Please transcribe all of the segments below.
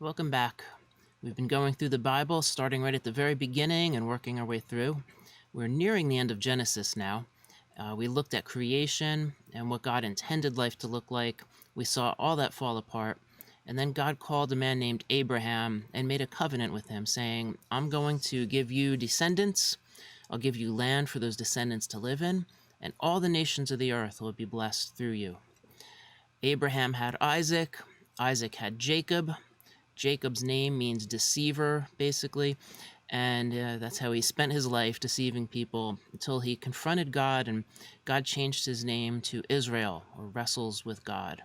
Welcome back. We've been going through the Bible, starting right at the very beginning and working our way through. We're nearing the end of Genesis now. We looked at creation and what God intended life to look like. We saw all that fall apart. And then God called a man named Abraham and made a covenant with him, saying, I'm going to give you descendants. I'll give you land for those descendants to live in, and all the nations of the earth will be blessed through you. Abraham had Isaac. Isaac had Jacob. Jacob's name means deceiver, basically, and that's how he spent his life deceiving people until he confronted God, and God changed his name to Israel, or wrestles with God.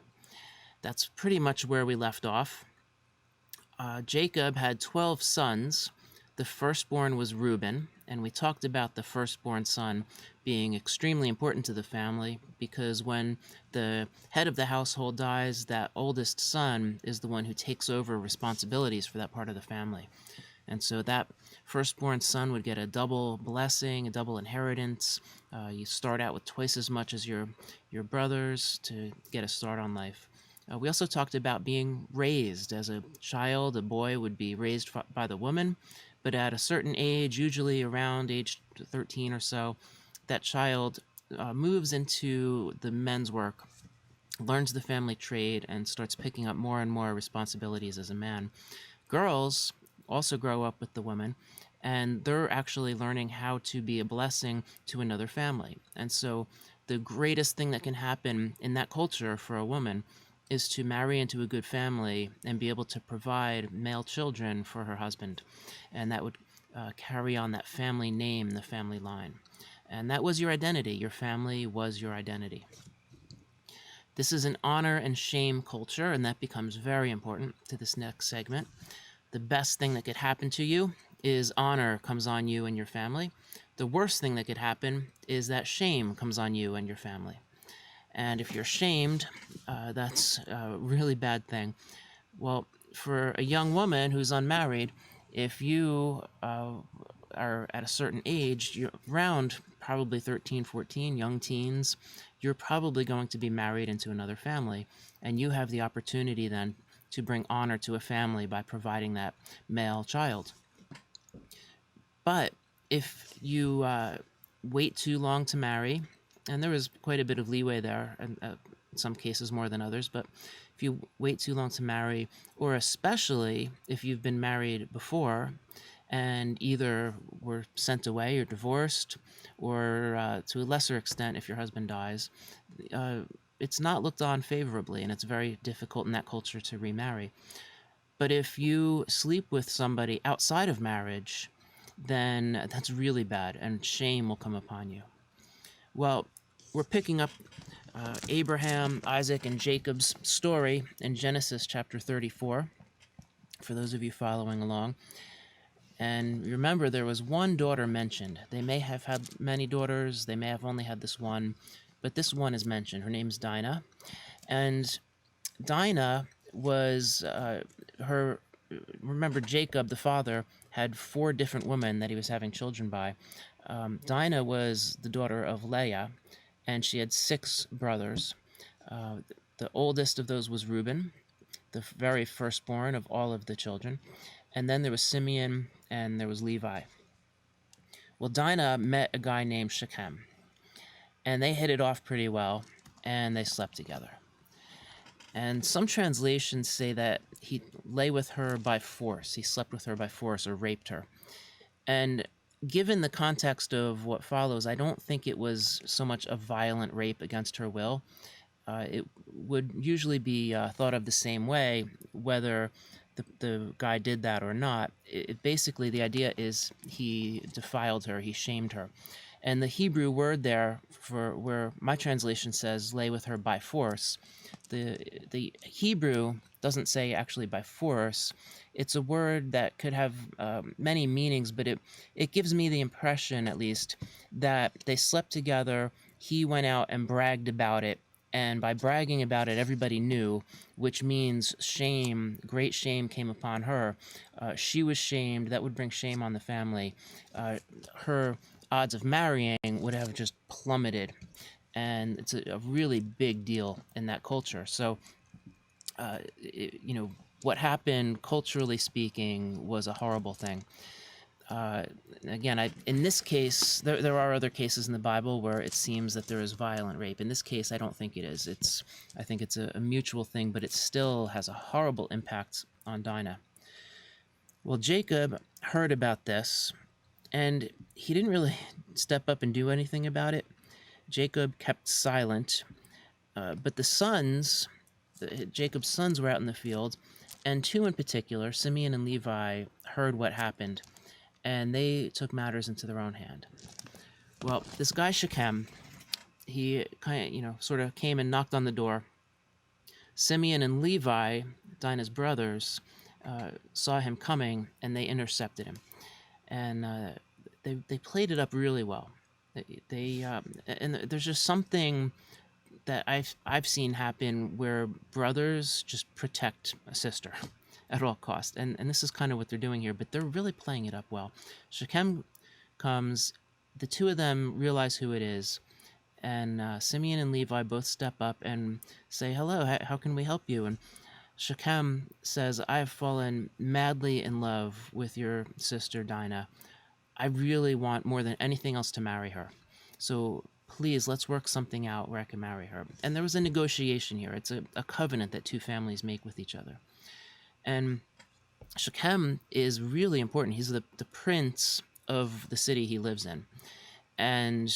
That's pretty much where we left off. Jacob had 12 sons. The firstborn was Reuben, and we talked about the firstborn son being extremely important to the family because when the head of the household dies, that oldest son is the one who takes over responsibilities for that part of the family. And so that firstborn son would get a double blessing, a double inheritance. You start out with twice as much as your brothers to get a start on life. We also talked about being raised. As a child, a boy would be raised by the woman, but at a certain age, usually around age 13 or so, that child moves into the men's work, learns the family trade, and starts picking up more and more responsibilities as a man. Girls also grow up with the women, and they're actually learning how to be a blessing to another family. And so the greatest thing that can happen in that culture for a woman is to marry into a good family and be able to provide male children for her husband. And that would carry on that family name, the family line. And that was your identity. Your family was your identity. This is an honor and shame culture, and that becomes very important to this next segment. The best thing that could happen to you is honor comes on you and your family. The worst thing that could happen is that shame comes on you and your family. And if you're shamed, that's a really bad thing. Well, for a young woman who's unmarried, if you are at a certain age, you're around probably 13, 14, young teens, you're probably going to be married into another family. And you have the opportunity then to bring honor to a family by providing that male child. But if you wait too long to marry, and there is quite a bit of leeway there, and in some cases more than others, but if you wait too long to marry, or especially if you've been married before and either were sent away or divorced, or to a lesser extent if your husband dies, it's not looked on favorably, and it's very difficult in that culture to remarry. But if you sleep with somebody outside of marriage, then that's really bad, and shame will come upon you. Well, we're picking up Abraham, Isaac, and Jacob's story in Genesis chapter 34, for those of you following along. And remember, there was one daughter mentioned. They may have had many daughters, they may have only had this one, but this one is mentioned. Her name's Dinah. And Dinah was remember, Jacob, the father, had 4 different women that he was having children by. Dinah was the daughter of Leah, and she had 6 brothers. The oldest of those was Reuben, the very firstborn of all of the children. And then there was Simeon, and there was Levi. Well, Dinah met a guy named Shechem, and they hit it off pretty well, and they slept together. And some translations say that he lay with her by force. He slept with her by force or raped her. And given the context of what follows, I don't think it was so much a violent rape against her will. It would usually be thought of the same way, whether the guy did that or not. Basically, the idea is he defiled her, he shamed her. And the Hebrew word there, for where my translation says lay with her by force, the Hebrew doesn't say actually by force. It's a word that could have many meanings, but it gives me the impression, at least, that they slept together, he went out and bragged about it, and by bragging about it, everybody knew, which means shame, great shame came upon her. She was shamed. That would bring shame on the family. Her odds of marrying would have just plummeted. And it's a really big deal in that culture. So, what happened, culturally speaking, was a horrible thing. Uh, Again, in this case, there are other cases in the Bible where it seems that there is violent rape. In this case, I don't think it is. I think it's a mutual thing, but it still has a horrible impact on Dinah. Well, Jacob heard about this, and he didn't really step up and do anything about it. Jacob kept silent, but Jacob's sons were out in the field, and two in particular, Simeon and Levi, heard what happened, and they took matters into their own hand. Well, this guy Shechem, he kind of, sort of came and knocked on the door. Simeon and Levi, Dinah's brothers, saw him coming, and they intercepted him, and they played it up really well. And there's just something that I've seen happen where brothers just protect a sister at all costs, and this is kind of what they're doing here. But they're really playing it up well. Shechem comes, the two of them realize who it is, and Simeon and Levi both step up and say, "Hello, how can we help you?" And Shechem says, "I have fallen madly in love with your sister Dinah. I really want more than anything else to marry her. So please, let's work something out where I can marry her." And there was a negotiation here. It's a covenant that two families make with each other. And Shechem is really important. He's the prince of the city he lives in. And,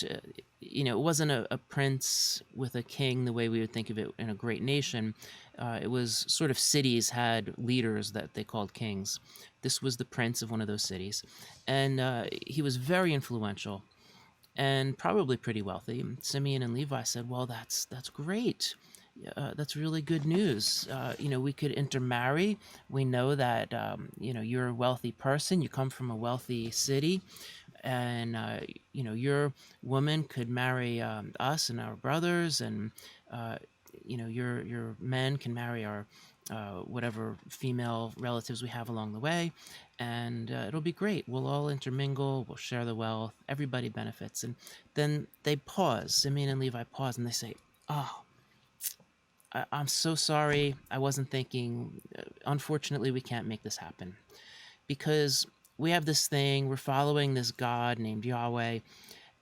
it wasn't a prince with a king the way we would think of it in a great nation. It was sort of cities had leaders that they called kings. This was the prince of one of those cities. And he was very influential and probably pretty wealthy. Simeon and Levi said, "Well, that's great. That's really good news. We could intermarry. We know that, you're a wealthy person. You come from a wealthy city. And, your woman could marry us and our brothers. And, your men can marry our whatever female relatives we have along the way. And it'll be great. We'll all intermingle. We'll share the wealth. Everybody benefits." And then they pause. Simeon and Levi pause, and they say, "Oh, I'm so sorry. I wasn't thinking. Unfortunately, we can't make this happen. Because we have this thing. We're following this God named Yahweh.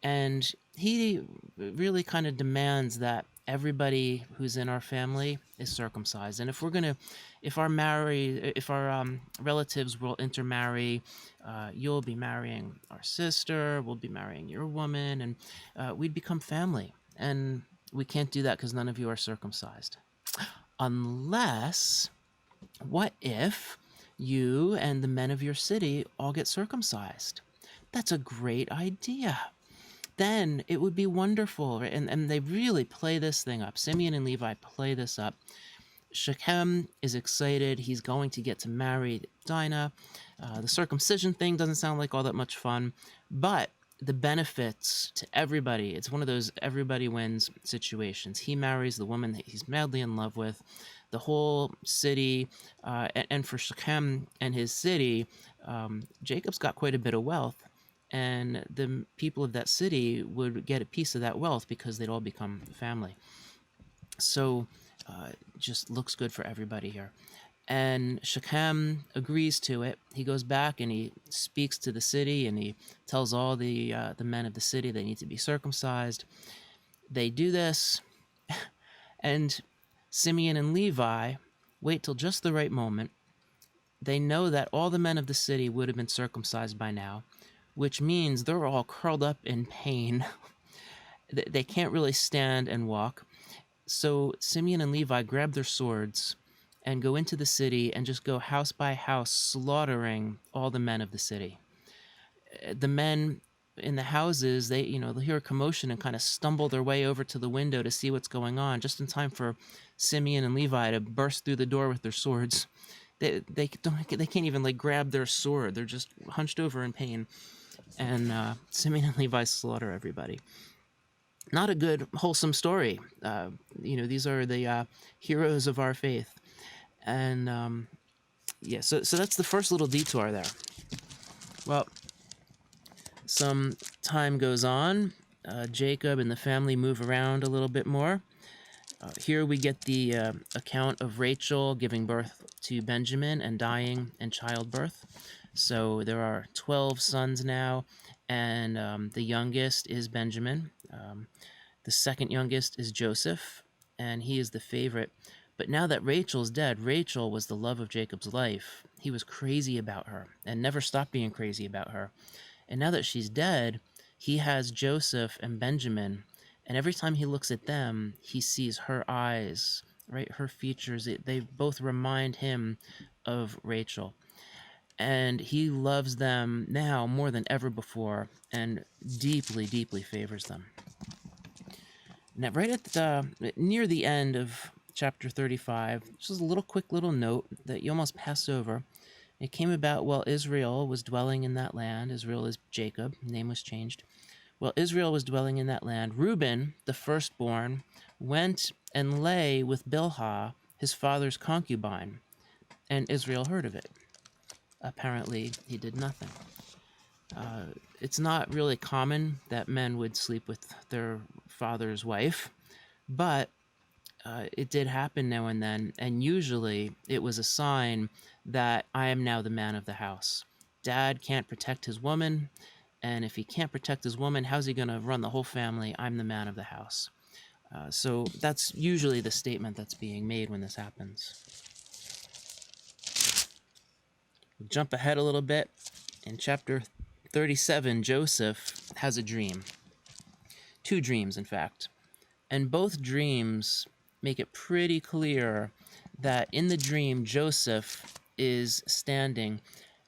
And he really kind of demands that everybody who's in our family is circumcised. And if our relatives will intermarry, you'll be marrying our sister, we'll be marrying your woman, and we'd become family. And we can't do that because none of you are circumcised. Unless, what if you and the men of your city all get circumcised? That's a great idea. Then it would be wonderful." And they really play this thing up. Simeon and Levi play this up. Shechem is excited. He's going to get to marry Dinah. The circumcision thing doesn't sound like all that much fun, but the benefits to everybody, it's one of those everybody wins situations. He marries the woman that he's madly in love with. The whole city, and for Shechem and his city, Jacob's got quite a bit of wealth. And the people of that city would get a piece of that wealth because they'd all become family. So just looks good for everybody here. And Shechem agrees to it. He goes back and he speaks to the city, and he tells all the men of the city they need to be circumcised. They do this, and Simeon and Levi wait till just the right moment. They know that all the men of the city would have been circumcised by now, which means they're all curled up in pain. They can't really stand and walk. So Simeon and Levi grab their swords and go into the city and just go house by house, slaughtering all the men of the city. The men in the houses, they'll hear a commotion and kind of stumble their way over to the window to see what's going on, just in time for Simeon and Levi to burst through the door with their swords. They can't even grab their sword. They're just hunched over in pain. And Simeon and Levi slaughter everybody. Not a good, wholesome story. These are the heroes of our faith. And so that's the first little detour there. Well, some time goes on. Jacob and the family move around a little bit more. Here we get the account of Rachel giving birth to Benjamin and dying in childbirth. So there are 12 sons now, and the youngest is Benjamin. The second youngest is Joseph, and he is the favorite. But now that Rachel's dead, Rachel was the love of Jacob's life. He was crazy about her and never stopped being crazy about her. And now that she's dead, he has Joseph and Benjamin, and every time he looks at them, he sees her eyes, right? Her features, they both remind him of Rachel. And he loves them now more than ever before and deeply, deeply favors them. Now, right at near the end of chapter 35, just a quick little note that you almost pass over. It came about while Israel was dwelling in that land. Israel is Jacob, name was changed. While Israel was dwelling in that land, Reuben, the firstborn, went and lay with Bilhah, his father's concubine, and Israel heard of it. Apparently, he did nothing. It's not really common that men would sleep with their father's wife, but it did happen now and then, and usually it was a sign that I am now the man of the house. Dad can't protect his woman, and if he can't protect his woman, how's he going to run the whole family? I'm the man of the house. So that's usually the statement that's being made when this happens. We'll jump ahead a little bit. In chapter 37, Joseph has a dream. 2 dreams, in fact. And both dreams make it pretty clear that in the dream, Joseph is standing,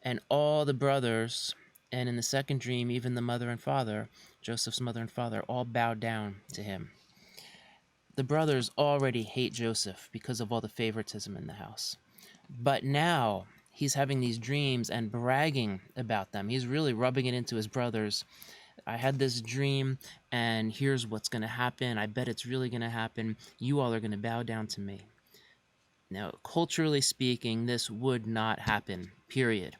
and all the brothers, and in the second dream, even the mother and father, Joseph's mother and father, all bow down to him. The brothers already hate Joseph because of all the favoritism in the house. But now he's having these dreams and bragging about them. He's really rubbing it into his brothers. I had this dream, and here's what's going to happen. I bet it's really going to happen. You all are going to bow down to me. Now, culturally speaking, this would not happen, period.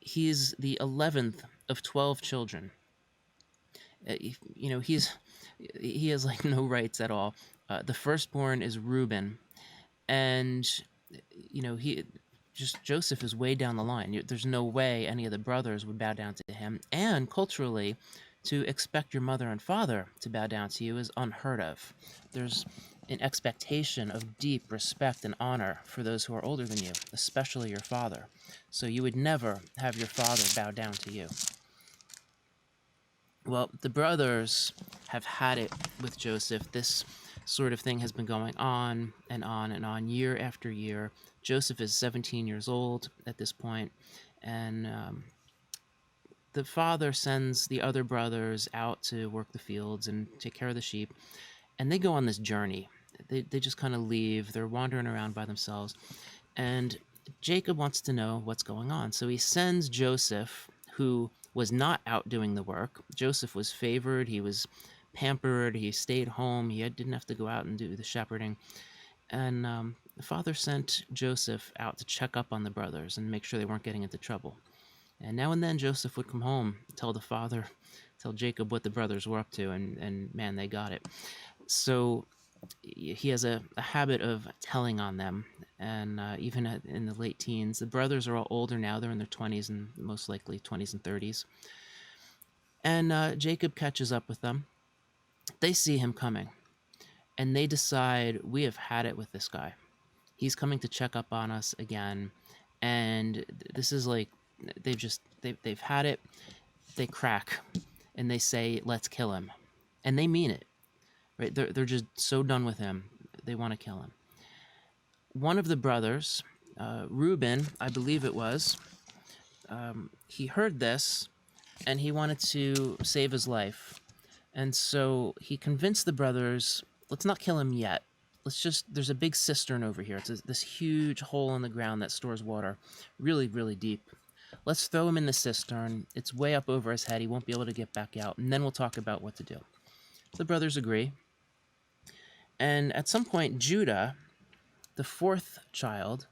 He's the 11th of 12 children. He has like no rights at all. The firstborn is Reuben, and Joseph is way down the line. There's no way any of the brothers would bow down to him. And culturally, to expect your mother and father to bow down to you is unheard of. There's an expectation of deep respect and honor for those who are older than you, especially your father. So you would never have your father bow down to you. Well, the brothers have had it with Joseph. This sort of thing has been going on and on and on, year after year. Joseph is 17 years old at this point, and the father sends the other brothers out to work the fields and take care of the sheep, and they go on this journey. They just kind of leave. They're wandering around by themselves, and Jacob wants to know what's going on. So he sends Joseph, who was not out doing the work. Joseph was favored. He was pampered. He stayed home. He didn't have to go out and do the shepherding. And the father sent Joseph out to check up on the brothers and make sure they weren't getting into trouble. And now and then Joseph would come home, tell Jacob what the brothers were up to, and man, they got it. So he has a habit of telling on them, and even in the late teens. The brothers are all older now. They're in their 20s and most likely 20s and 30s. And Jacob catches up with them. They see him coming, and they decide, we have had it with this guy. He's coming to check up on us again, and this is like, they've had it. They crack, and they say, let's kill him. And they mean it. Right? They're just so done with him. They want to kill him. One of the brothers, Reuben, I believe it was, he heard this, and he wanted to save his life. And so he convinced the brothers, let's not kill him yet. There's a big cistern over here. It's this huge hole in the ground that stores water, really, really deep. Let's throw him in the cistern. It's way up over his head. He won't be able to get back out. And then we'll talk about what to do. The brothers agree. And at some point, Judah, the 4th child,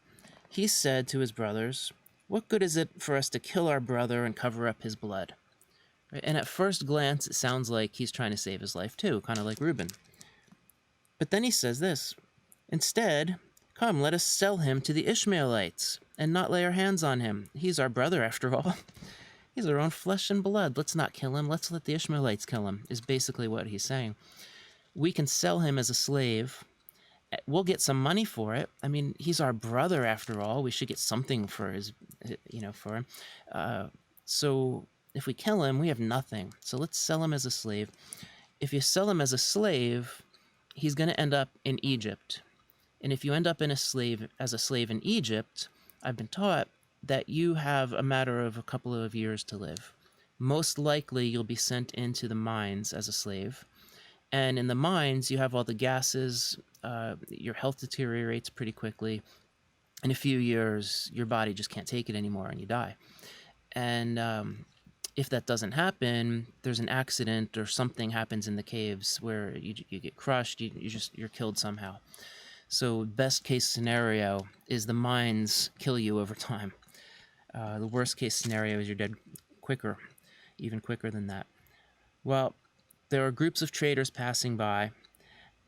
he said to his brothers, what good is it for us to kill our brother and cover up his blood? Right? And at first glance, it sounds like he's trying to save his life too, kind of like Reuben. But then he says this, instead, come, let us sell him to the Ishmaelites and not lay our hands on him. He's our brother after all. He's our own flesh and blood. Let's not kill him. Let's let the Ishmaelites kill him, is basically what he's saying. We can sell him as a slave. We'll get some money for it. I mean, he's our brother after all. We should get something for his, for him. So if we kill him, we have nothing. So let's sell him as a slave. If you sell him as a slave, he's going to end up in Egypt. And if you end up as a slave in Egypt, I've been taught that you have a matter of a couple of years to live. Most likely, you'll be sent into the mines as a slave. And in the mines, you have all the gases. Your health deteriorates pretty quickly. In a few years, your body just can't take it anymore and you die. And if that doesn't happen, there's an accident or something happens in the caves where you get crushed, you're killed somehow. So best case scenario is the mines kill you over time. The worst case scenario is you're dead quicker, even quicker than that. Well, there are groups of traders passing by,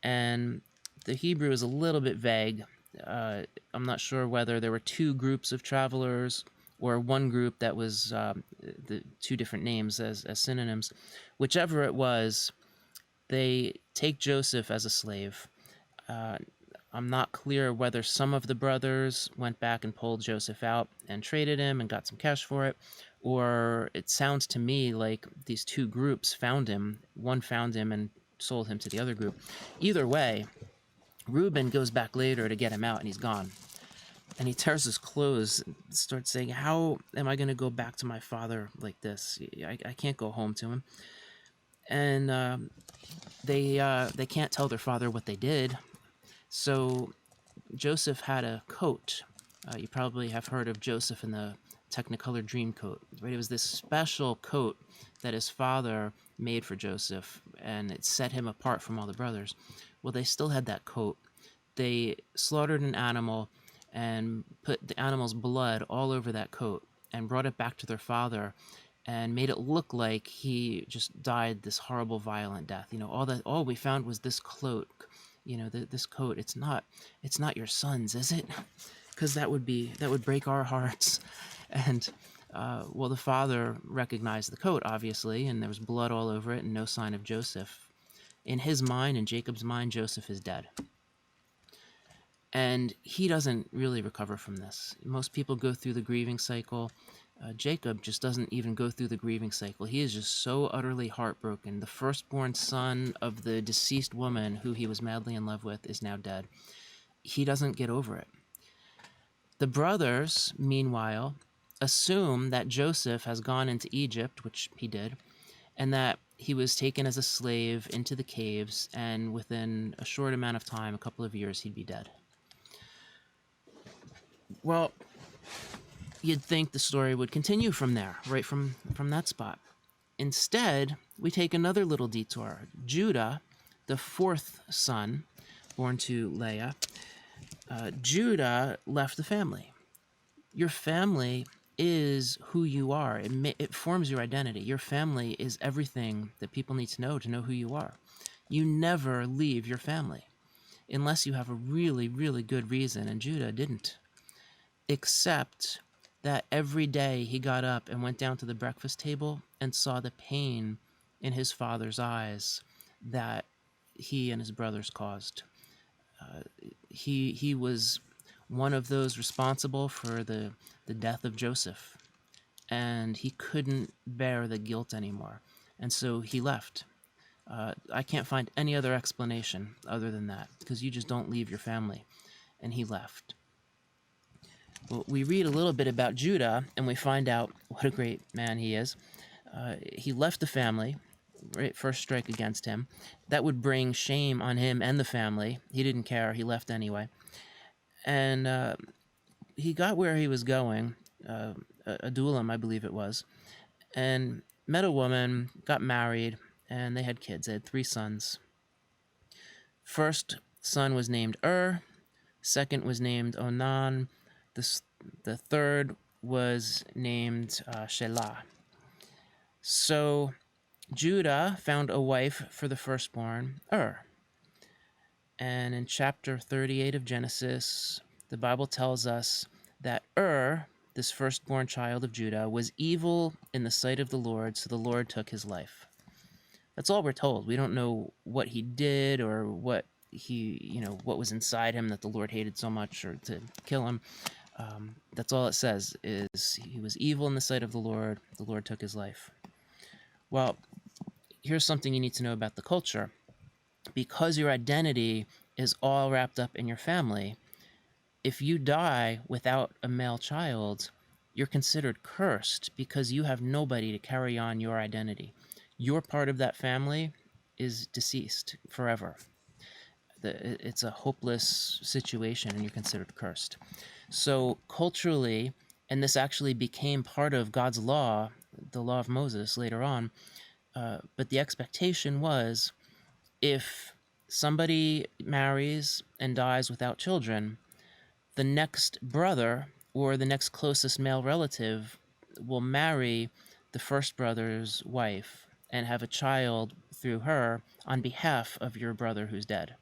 and the Hebrew is a little bit vague. I'm not sure whether there were two groups of travelers or one group that was the two different names as synonyms. Whichever it was, they take Joseph as a slave. I'm not clear whether some of the brothers went back and pulled Joseph out and traded him and got some cash for it, or it sounds to me like these two groups found him. One found him and sold him to the other group. Either way, Reuben goes back later to get him out, and he's gone. And he tears his clothes and starts saying, how am I going to go back to my father like this? I can't go home to him. And they can't tell their father what they did. So Joseph had a coat. You probably have heard of Joseph in the Technicolor Dreamcoat, right? It was this special coat that his father made for Joseph, and it set him apart from all the brothers. Well, they still had that coat. They slaughtered an animal and put the animal's blood all over that coat and brought it back to their father and made it look like he just died this horrible, violent death. All we found was this cloak. This coat, it's not your son's, is it? Because that would break our hearts. And the father recognized the coat, obviously, and there was blood all over it and no sign of Joseph. In his mind, in Jacob's mind, Joseph is dead. And he doesn't really recover from this. Most people go through the grieving cycle. Jacob just doesn't even go through the grieving cycle. He is just so utterly heartbroken. The firstborn son of the deceased woman who he was madly in love with is now dead. He doesn't get over it. The brothers, meanwhile, assume that Joseph has gone into Egypt, which he did, and that he was taken as a slave into the caves, and within a short amount of time, a couple of years, he'd be dead. Well, you'd think the story would continue from there, right from that spot. Instead, we take another little detour. Judah, the fourth son, born to Leah, Judah left the family. Your family is who you are. It forms your identity. Your family is everything that people need to know who you are. You never leave your family unless you have a really, really good reason, and Judah didn't. Except that every day he got up and went down to the breakfast table and saw the pain in his father's eyes that he and his brothers caused. He was one of those responsible for the death of Joseph, and he couldn't bear the guilt anymore, and so he left. I can't find any other explanation other than that, because you just don't leave your family, and he left. Well, we read a little bit about Judah, and we find out what a great man he is. He left the family, right? First strike against him. That would bring shame on him and the family. He didn't care. He left anyway. And he got where he was going, Adullam, I believe it was, and met a woman, got married, and they had kids. They had 3 sons. First son was named second was named Onan, the third was named Shelah. So Judah found a wife for the firstborn, And in chapter 38 of Genesis, the Bible tells us that this firstborn child of Judah, was evil in the sight of the Lord, so the Lord took his life. That's all we're told. We don't know what he did or what what was inside him that the Lord hated so much or to kill him. That's all it says, is he was evil in the sight of the Lord took his life. Well, here's something you need to know about the culture. Because your identity is all wrapped up in your family, if you die without a male child, you're considered cursed because you have nobody to carry on your identity. Your part of that family is deceased forever. It's a hopeless situation and you're considered cursed. So culturally, and this actually became part of God's law, the law of Moses later on, but the expectation was, if somebody marries and dies without children, the next brother or the next closest male relative will marry the first brother's wife and have a child through her on behalf of your brother who's dead.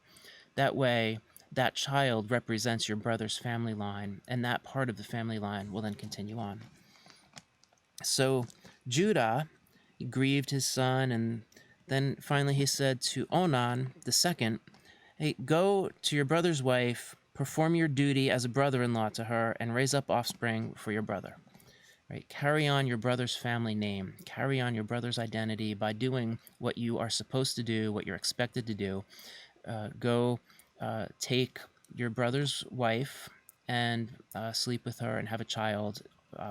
That way, that child represents your brother's family line, and that part of the family line will then continue on. So Judah grieved his son, and then finally he said to Onan the second, "Hey, go to your brother's wife, perform your duty as a brother-in-law to her, and raise up offspring for your brother." Right? Carry on your brother's family name. Carry on your brother's identity by doing what you are supposed to do, what you're expected to do. Go take your brother's wife and sleep with her and have a child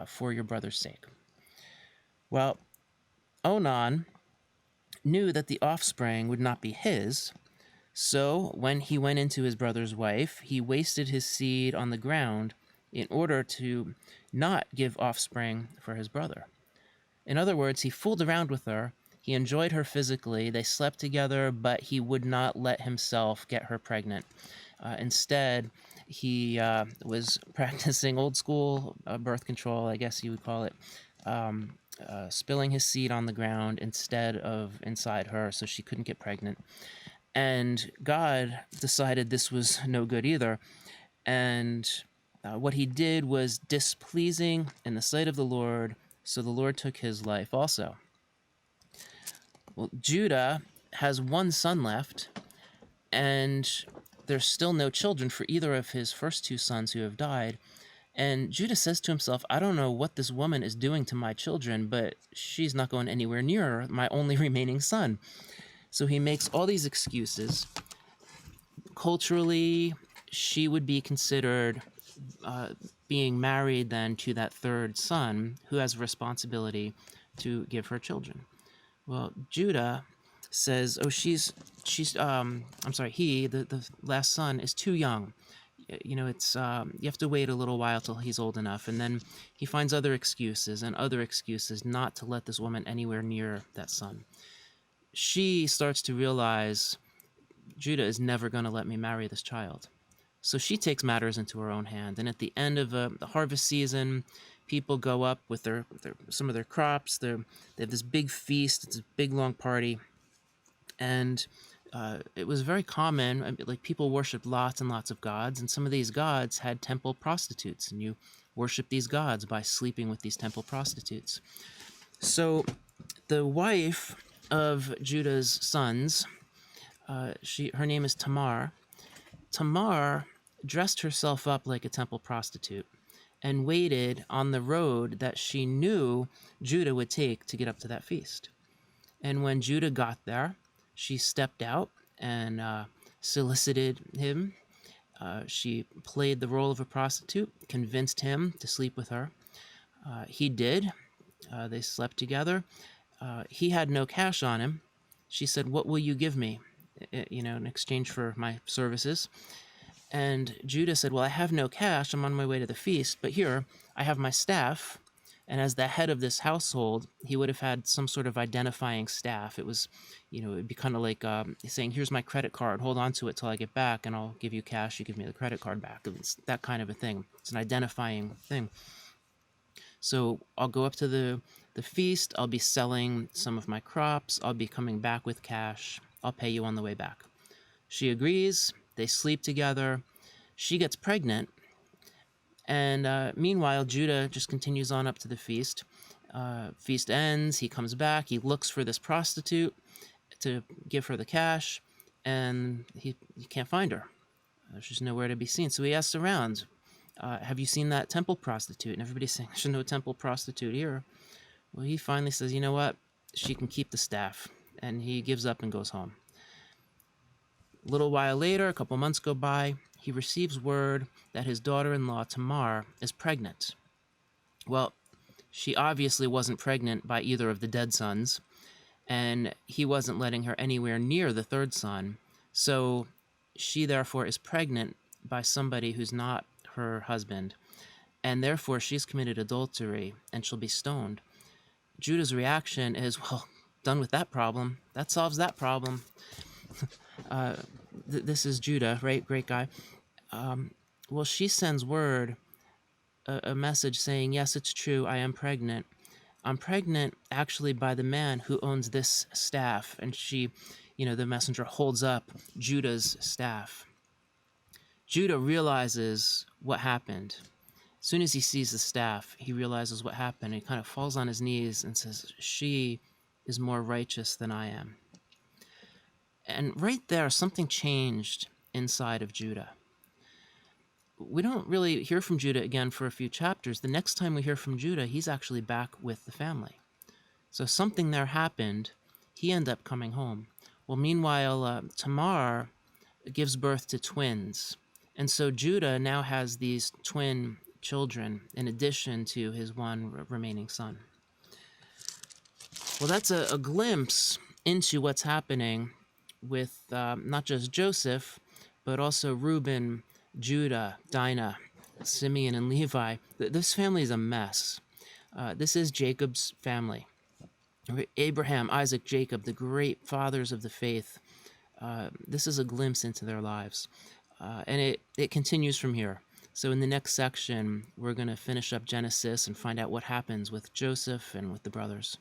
for your brother's sake. Well, Onan knew that the offspring would not be his, so when he went into his brother's wife, he wasted his seed on the ground in order to not give offspring for his brother. In other words, he fooled around with her. He enjoyed her physically. They slept together, but he would not let himself get her pregnant. Instead, he was practicing old school birth control, I guess you would call it, spilling his seed on the ground instead of inside her, so she couldn't get pregnant. And God decided this was no good either. And what he did was displeasing in the sight of the Lord, so the Lord took his life also. Well, Judah has one son left, and there's still no children for either of his first two sons who have died. And Judah says to himself, I don't know what this woman is doing to my children, but she's not going anywhere near my only remaining son. So he makes all these excuses. Culturally, she would be considered being married then to that third son who has a responsibility to give her children. Well, Judah says, the last son is too young. It's you have to wait a little while till he's old enough. And then he finds other excuses not to let this woman anywhere near that son. She starts to realize Judah is never going to let me marry this child. So she takes matters into her own hand. And at the end of the harvest season, people go up with some of their crops. They have this big feast. It's a big, long party. And it was very common. Like, people worshipped lots and lots of gods. And some of these gods had temple prostitutes. And you worship these gods by sleeping with these temple prostitutes. So the wife of Judah's sons, her name is Tamar. Tamar dressed herself up like a temple prostitute and waited on the road that she knew Judah would take to get up to that feast. And when Judah got there, she stepped out and solicited him. She played the role of a prostitute, convinced him to sleep with her. He did. They slept together. He had no cash on him. She said, "What will you give me, in exchange for my services?" And Judah said, "Well, I have no cash. I'm on my way to the feast, but here, I have my staff." And as the head of this household, he would have had some sort of identifying staff. It was, it would be kind of like saying, "Here's my credit card. Hold on to it till I get back, and I'll give you cash. You give me the credit card back." It's that kind of a thing. It's an identifying thing. So I'll go up to the feast. I'll be selling some of my crops. I'll be coming back with cash. I'll pay you on the way back. She agrees. They sleep together. She gets pregnant. And meanwhile, Judah just continues on up to the feast. Feast ends. He comes back. He looks for this prostitute to give her the cash, and he can't find her. She's nowhere to be seen. So he asks around, have you seen that temple prostitute? And everybody's saying, there's no temple prostitute here. Well, he finally says, you know what? She can keep the staff. And he gives up and goes home. A little while later, a couple months go by, he receives word that his daughter-in-law, Tamar, is pregnant. Well, she obviously wasn't pregnant by either of the dead sons, and he wasn't letting her anywhere near the third son. So she therefore is pregnant by somebody who's not her husband, and therefore she's committed adultery and she'll be stoned. Judah's reaction is, well, done with that problem. That solves that problem. This is Judah, right? Great guy. Well, she sends word, a message saying, yes, it's true, I am pregnant. I'm pregnant actually by the man who owns this staff. And she, the messenger holds up Judah's staff. Judah realizes what happened. As soon as he sees the staff, he realizes what happened. He kind of falls on his knees and says, she is more righteous than I am. And right there, something changed inside of Judah. We don't really hear from Judah again for a few chapters. The next time we hear from Judah, he's actually back with the family. So something there happened. He ended up coming home. Well, meanwhile, Tamar gives birth to twins. And so Judah now has these twin children in addition to his one remaining son. Well, that's a glimpse into what's happening with not just Joseph, but also Reuben, Judah, Dinah, Simeon, and Levi. This family is a mess. This is Jacob's family. Abraham, Isaac, Jacob, the great fathers of the faith. This is a glimpse into their lives. And it continues from here. So in the next section, we're going to finish up Genesis and find out what happens with Joseph and with the brothers.